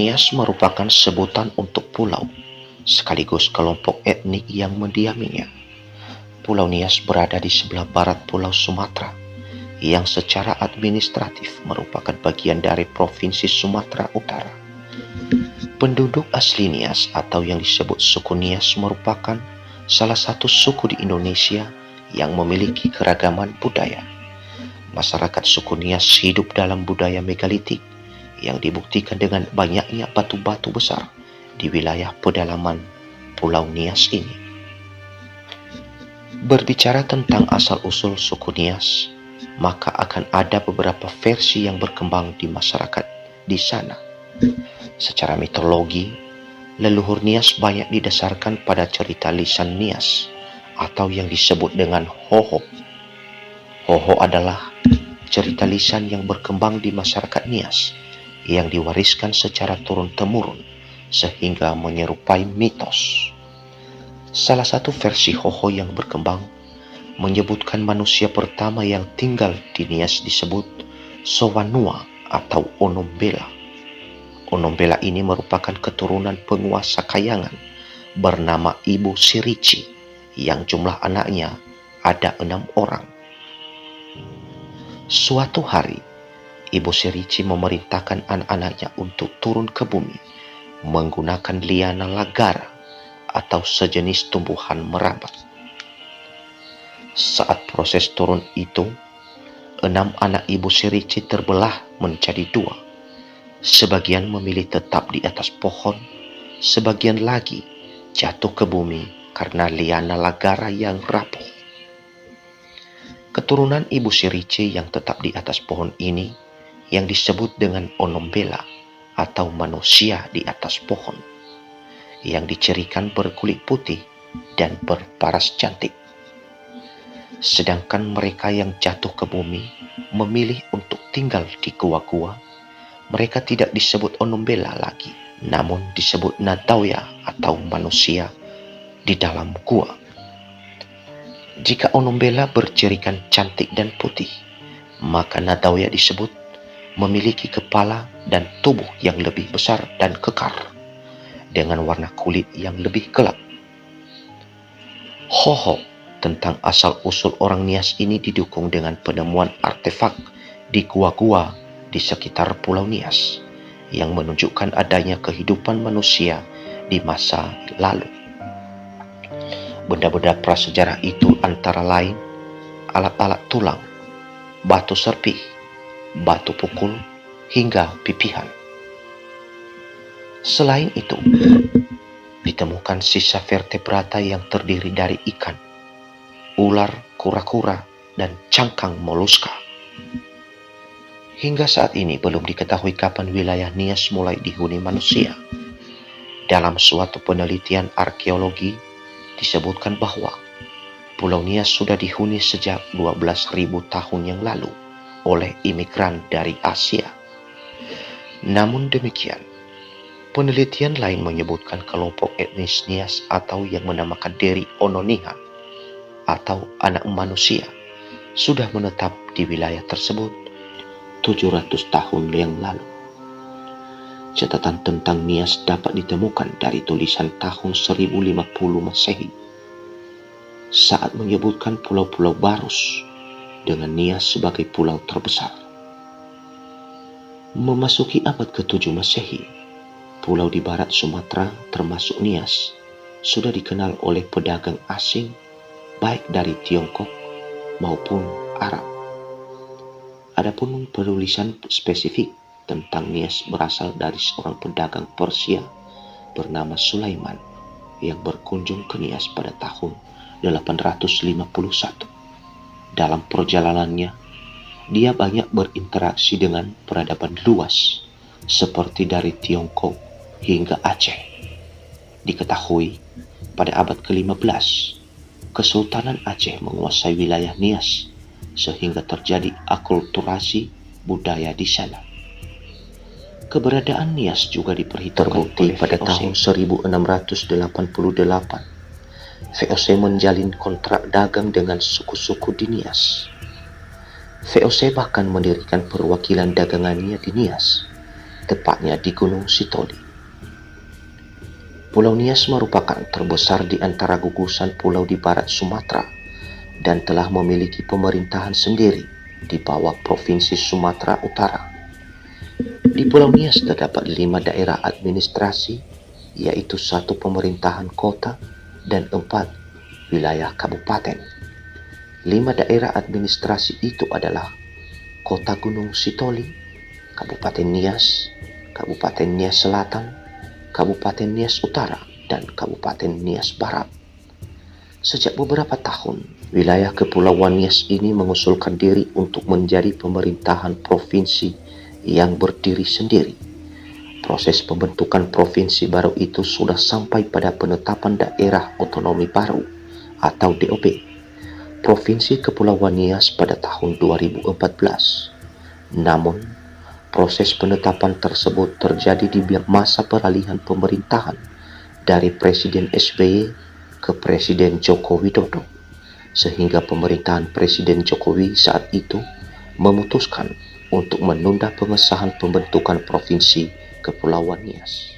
Nias merupakan sebutan untuk pulau, sekaligus kelompok etnik yang mendiaminya. Pulau Nias berada di sebelah barat Pulau Sumatera, yang secara administratif merupakan bagian dari Provinsi Sumatera Utara. Penduduk asli Nias atau yang disebut suku Nias merupakan salah satu suku di Indonesia yang memiliki keragaman budaya. Masyarakat suku Nias hidup dalam budaya megalitik yang dibuktikan dengan banyaknya batu-batu besar di wilayah pedalaman Pulau Nias ini. Berbicara tentang asal-usul suku Nias, maka akan ada beberapa versi yang berkembang di masyarakat di sana. Secara mitologi, leluhur Nias banyak didasarkan pada cerita lisan Nias atau yang disebut dengan Hoho. Hoho adalah cerita lisan yang berkembang di masyarakat Nias yang diwariskan secara turun-temurun sehingga menyerupai mitos. Salah satu versi Hoho yang berkembang menyebutkan manusia pertama yang tinggal di Nias disebut Sowanua atau Onombela. Onombela ini merupakan keturunan penguasa Kayangan bernama Ibu Sirici yang jumlah anaknya ada 6 orang. Suatu hari, Ibu Sirici memerintahkan anak-anaknya untuk turun ke bumi menggunakan liana lagara atau sejenis tumbuhan merabat. Saat proses turun itu, 6 anak Ibu Sirici terbelah menjadi 2. Sebagian memilih tetap di atas pohon, sebagian lagi jatuh ke bumi karena liana lagara yang rapuh. Keturunan Ibu Sirici yang tetap di atas pohon ini yang disebut dengan Onombela atau manusia di atas pohon, yang dicirikan berkulit putih dan berparas cantik. Sedangkan mereka yang jatuh ke bumi memilih untuk tinggal di gua-gua. Mereka tidak disebut Onombela lagi, namun disebut Nadauya atau manusia di dalam gua. Jika Onombela bercirikan cantik dan putih, maka Nadauya disebut memiliki kepala dan tubuh yang lebih besar dan kekar, dengan warna kulit yang lebih gelap. Hoho tentang asal-usul orang Nias ini didukung dengan penemuan artefak di gua-gua di sekitar Pulau Nias yang menunjukkan adanya kehidupan manusia di masa lalu. Benda-benda prasejarah itu antara lain alat-alat tulang, batu serpih, batu pukul, hingga pipihan. Selain itu, ditemukan sisa vertebrata yang terdiri dari ikan, ular, kura-kura, dan cangkang moluska. Hingga saat ini belum diketahui kapan wilayah Nias mulai dihuni manusia. Dalam suatu penelitian arkeologi disebutkan bahwa Pulau Nias sudah dihuni sejak 12.000 tahun yang lalu oleh imigran dari Asia. Namun demikian, penelitian lain menyebutkan kelompok etnis Nias atau yang menamakan diri Ononihan atau anak manusia sudah menetap di wilayah tersebut 700 tahun yang lalu. Catatan tentang Nias dapat ditemukan dari tulisan tahun 1050 Masehi saat menyebutkan pulau-pulau Barus dengan Nias sebagai pulau terbesar. Memasuki abad ke-7 Masehi, pulau di barat Sumatera termasuk Nias sudah dikenal oleh pedagang asing baik dari Tiongkok maupun Arab. Adapun penulisan spesifik tentang Nias berasal dari seorang pedagang Persia bernama Sulaiman yang berkunjung ke Nias pada tahun 851. Dalam perjalanannya, dia banyak berinteraksi dengan peradaban luas seperti dari Tiongkok hingga Aceh. Diketahui pada abad ke-15, Kesultanan Aceh menguasai wilayah Nias sehingga terjadi akulturasi budaya di sana. Keberadaan Nias juga diperhitungkan pada tahun 1688. VOC menjalin kontrak dagang dengan suku-suku di Nias. VOC bahkan mendirikan perwakilan dagangannya di Nias tepatnya di Gunung Sitoli. Pulau Nias merupakan terbesar di antara gugusan pulau di barat Sumatera dan telah memiliki pemerintahan sendiri di bawah Provinsi Sumatera Utara. Di Pulau Nias terdapat 5 daerah administrasi, yaitu 1 pemerintahan kota dan 4 wilayah kabupaten. 5 daerah administrasi itu adalah Kota Gunung Sitoli, Kabupaten Nias, Kabupaten Nias Selatan, Kabupaten Nias Utara, dan Kabupaten Nias Barat. Sejak beberapa tahun, wilayah Kepulauan Nias ini mengusulkan diri untuk menjadi pemerintahan provinsi yang berdiri sendiri. Proses pembentukan provinsi baru itu sudah sampai pada penetapan daerah otonomi baru atau DOB, Provinsi Kepulauan Nias pada tahun 2014. Namun, proses penetapan tersebut terjadi di masa peralihan pemerintahan dari Presiden SBY ke Presiden Joko Widodo, sehingga pemerintahan Presiden Jokowi saat itu memutuskan untuk menunda pengesahan pembentukan Provinsi Kepulauan Nias.